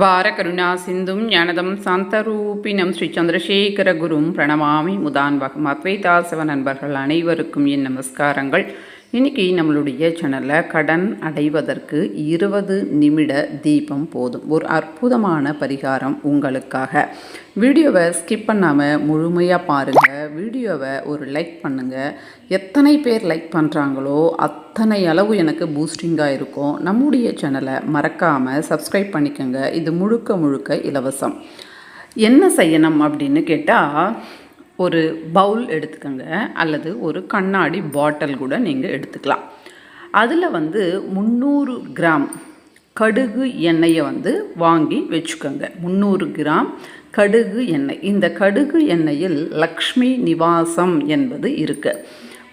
வாரகருணா சிந்தும் ஞானதம் சாந்தரூபினம் ஸ்ரீ சந்திரசேகர குரும் பிரணமாமி முதான்வகம். அத்வைதாசவ நண்பர்கள் அனைவருக்கும் என் நமஸ்காரங்கள். இன்றைக்கி நம்மளுடைய சேனலில் கடன் அடைவதற்கு 20 நிமிட தீபம் போதும். ஒரு அற்புதமான பரிகாரம் உங்களுக்காக. வீடியோவை ஸ்கிப் பண்ணாமல் முழுமையாக பாருங்கள். வீடியோவை ஒரு லைக் பண்ணுங்கள். எத்தனை பேர் லைக் பண்ணுறாங்களோ அத்தனை அளவு எனக்கு பூஸ்டிங்காக இருக்கும். நம்முடைய சேனலை மறக்காமல் சப்ஸ்கிரைப் பண்ணிக்கோங்க. இது முழுக்க இலவசம். என்ன செய்யணும் அப்படின்னு கேட்டால், ஒரு பவுல் எடுத்துக்கோங்க, அல்லது ஒரு கண்ணாடி பாட்டில் கூட நீங்கள் எடுத்துக்கலாம். அதில் 300 கிராம் கடுகு எண்ணெயை வாங்கி வச்சுக்கோங்க. 300 கிராம் கடுகு எண்ணெய். இந்த கடுகு எண்ணெயில் லக்ஷ்மி நிவாசம் என்பது இருக்குது.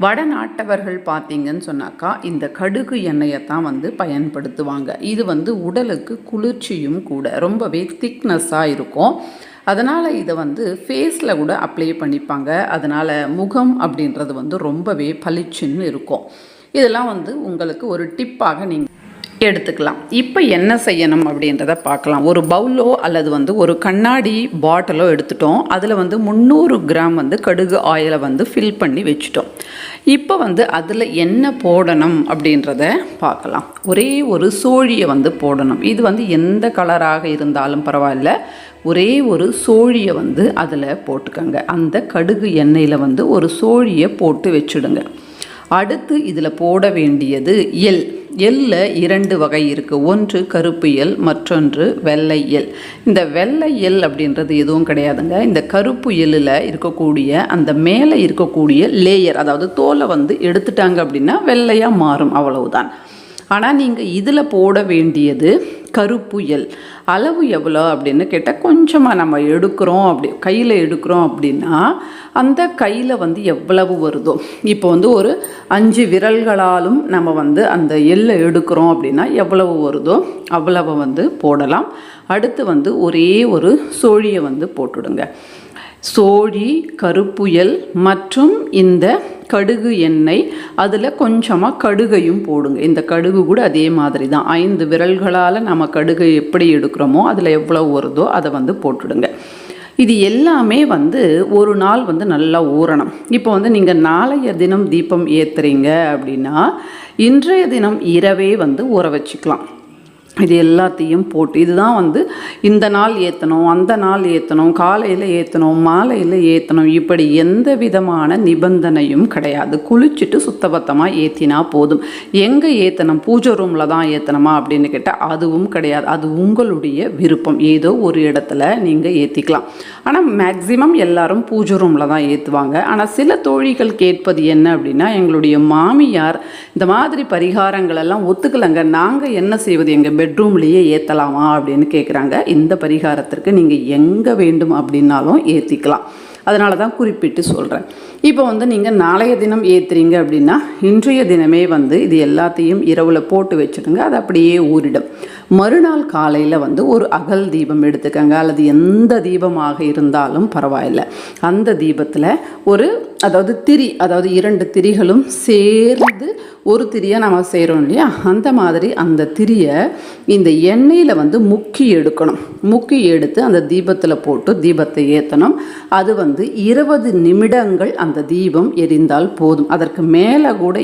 வடநாட்டவர்கள் பார்த்தீங்கன்னு சொன்னாக்கா இந்த கடுகு எண்ணெயை தான் பயன்படுத்துவாங்க. இது உடலுக்கு குளிர்ச்சியும் கூட, ரொம்பவே திக்னஸ்ஸாக இருக்கும். அதனால் இதை ஃபேஸில் கூட அப்ளை பண்ணிப்பாங்க. அதனால் முகம் அப்படின்றது ரொம்பவே பளிச்சுன்னு இருக்கும். இதெல்லாம் உங்களுக்கு ஒரு டிப்பாக நீங்கள் எடுத்துக்கலாம். இப்போ என்ன செய்யணும் அப்படின்றத பார்க்கலாம். ஒரு பவுலோ அல்லது ஒரு கண்ணாடி பாட்டிலோ எடுத்துட்டோம். அதில் 300 கிராம் கடுகு ஆயிலை ஃபில் பண்ணி வச்சுட்டோம். இப்போ அதில் என்ன போடணும் அப்படின்றத பார்க்கலாம். ஒரே ஒரு சோழியை போடணும். இது எந்த கலராக இருந்தாலும் பரவாயில்ல, ஒரே ஒரு சோழியை அதில் போட்டுக்கோங்க. அந்த கடுகு எண்ணெயில் ஒரு சோழியை போட்டு வச்சுடுங்க. அடுத்து இதில் போட வேண்டியது எள். எள்ளில் 2 வகை இருக்குது. ஒன்று கருப்பு எள், மற்றொன்று வெள்ளை எள். இந்த வெள்ளை எள் அப்படின்றது எதுவும் கிடையாதுங்க. இந்த கருப்பு எள்ளில் இருக்கக்கூடிய அந்த மேலே இருக்கக்கூடிய லேயர், அதாவது தோலை எடுத்துட்டாங்க அப்படின்னா வெள்ளையாக மாறும், அவ்வளவுதான். ஆனால் நீங்கள் இதில் போட வேண்டியது கருப்பு எள். அளவு எவ்வளோ அப்படின்னு கேட்டால், கொஞ்சமாக நம்ம எடுக்கிறோம், அப்படி கையில் எடுக்கிறோம் அப்படின்னா அந்த கையில் எவ்வளவு வருதோ, இப்போ ஒரு 5 விரல்களாலும் நம்ம அந்த எள்ளை எடுக்கிறோம் அப்படின்னா எவ்வளவு வருதோ அவ்வளவு போடலாம். அடுத்து ஒரே ஒரு சோழியை போட்டுடுங்க. சோழி, கருப்புயல் மற்றும் இந்த கடுகு எண்ணெய், அதில் கொஞ்சமாக கடுகையும் போடுங்க. இந்த கடுகு கூட அதே மாதிரி தான். 5 விரல்களால் நம்ம கடுகை எப்படி எடுக்கிறோமோ அதில் எவ்வளோ வருதோ அதை போட்டுடுங்க. இது எல்லாமே ஒரு நாள் நல்லா ஊறணும். இப்போ நீங்கள் நாளைய தினம் தீபம் ஏற்றுறீங்க அப்படின்னா இன்றைய தினம் இரவே ஊற வச்சுக்கலாம். இது எல்லாத்தையும் போட்டு, இதுதான் இந்த நாள் ஏற்றணும், அந்த நாள் ஏற்றணும், காலையில் ஏற்றணும், மாலையில் ஏற்றணும், இப்படி எந்த விதமான நிபந்தனையும் கிடையாது. குளிச்சுட்டு சுத்தபத்தமாக ஏற்றினா போதும். எங்கே ஏற்றணும், பூஜை ரூமில் தான் ஏற்றணுமா அப்படின்னு கேட்டால் அதுவும் கிடையாது. அது உங்களுடைய விருப்பம். ஏதோ ஒரு இடத்துல நீங்கள் ஏற்றிக்கலாம். ஆனால் மேக்சிமம் எல்லாரும் பூஜை ரூமில் தான் ஏற்றுவாங்க. ஆனால் சில தோழிகள் கேட்பது என்ன அப்படின்னா, எங்களுடைய மாமியார் இந்த மாதிரி பரிகாரங்கள் எல்லாம் ஒத்துக்கலைங்க, நாங்கள் என்ன செய்வது, எங்கள் பெட்ரூம்லேயே ஏற்றலாமா அப்படின்னு கேட்குறாங்க. இந்த பரிகாரத்திற்கு நீங்கள் எங்கே வேண்டும் அப்படின்னாலும் ஏற்றிக்கலாம். அதனால தான் குறிப்பிட்டு சொல்கிறேன். இப்போ நீங்கள் நாளைய தினம் ஏற்றுறீங்க அப்படின்னா இன்றைய தினமே இது எல்லாத்தையும் இரவில் போட்டு வச்சுடுங்க. அது அப்படியே ஊறிடும். மறுநாள் காலையில் ஒரு அகல் தீபம் எடுத்துக்கங்க, அல்லது எந்த தீபமாக இருந்தாலும் பரவாயில்லை. அந்த தீபத்தில் அதாவது திரி, அதாவது 2 திரிகளும் சேர்ந்து ஒரு திரியை நம்ம செய்கிறோம் இல்லையா, அந்த மாதிரி அந்த திரியை இந்த எண்ணெயில் முக்கி எடுக்கணும். முக்கி எடுத்து அந்த தீபத்தில் போட்டு தீபத்தை ஏற்றணும். அது 20 நிமிடங்கள் அந்த தீபம் எரிந்தால் போதும். அதற்கு மேலே கூட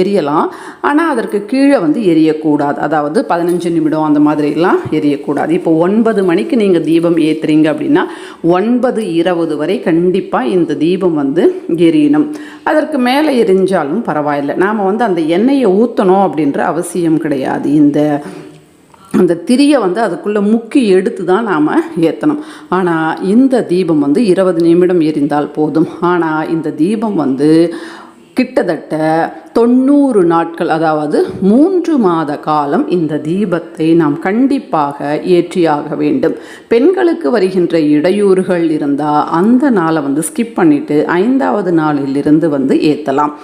எரியலாம், ஆனால் அதற்கு கீழே எரியக்கூடாது. அதாவது 15 நிமிடம் அந்த மாதிரிலாம் எரியக்கூடாது. இப்போ 9 மணிக்கு நீங்கள் தீபம் ஏற்றுறீங்க அப்படின்னா 9:20 வரை கண்டிப்பாக இந்த தீபம் எரியணும். அதற்கு மேலே எரிஞ்சாலும் பரவாயில்லை. நாம் அந்த எண்ணெயை ஊற்றணும் அப்படின்ற அவசியம் கிடையாது. அந்த திரியை அதுக்குள்ளே முக்கி எடுத்து தான் நாம் ஏற்றணும். ஆனால் இந்த தீபம் 20 நிமிடம் எரிந்தால் போதும். ஆனால் இந்த தீபம் கிட்டத்தட்ட 90 நாட்கள், அதாவது 3 மாத காலம் இந்த தீபத்தை நாம் கண்டிப்பாக ஏற்றியாக வேண்டும். பெண்களுக்கு வருகின்ற இடையூறுகள் இருந்தால் அந்த நாளை ஸ்கிப் பண்ணிவிட்டு 5வது நாளிலிருந்து ஏற்றலாம்.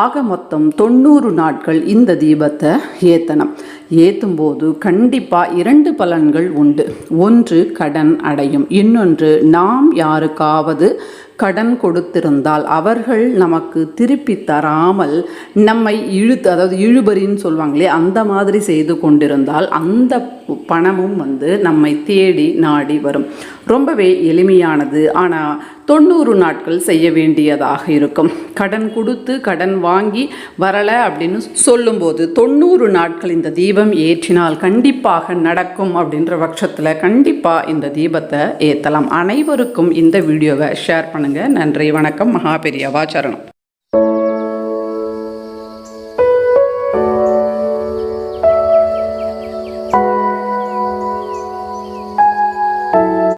ஆக மொத்தம் 90 நாட்கள் இந்த தீபத்தை ஏற்றணும். ஏற்றும்போது கண்டிப்பாக 2 பலன்கள் உண்டு. ஒன்று கடன் அடையும், இன்னொன்று நாம் யாருக்காவது கடன் கொடுத்திருந்தால் அவர்கள் நமக்கு திருப்பி தராமல் நம்மை அதாவது இழுபறின்னு சொல்லுவாங்களே அந்த மாதிரி செய்து கொண்டிருந்தால் அந்த பணமும் நம்மை தேடி நாடி வரும். ரொம்பவே எளிமையானது, ஆனால் 90 நாட்கள் செய்ய வேண்டியதாக இருக்கும். கடன் கொடுத்து கடன் வாங்கி வரலை அப்படின்னு சொல்லும்போது 90 நாட்கள் இந்த தீபம் ஏற்றினால் கண்டிப்பாக நடக்கும் அப்படின்ற பட்சத்தில் கண்டிப்பாக இந்த தீபத்தை ஏற்றலாம். அனைவருக்கும் இந்த வீடியோவை ஷேர் பண்ணுங்கள். நன்றி, வணக்கம். மகா பெரியவா சரணம்.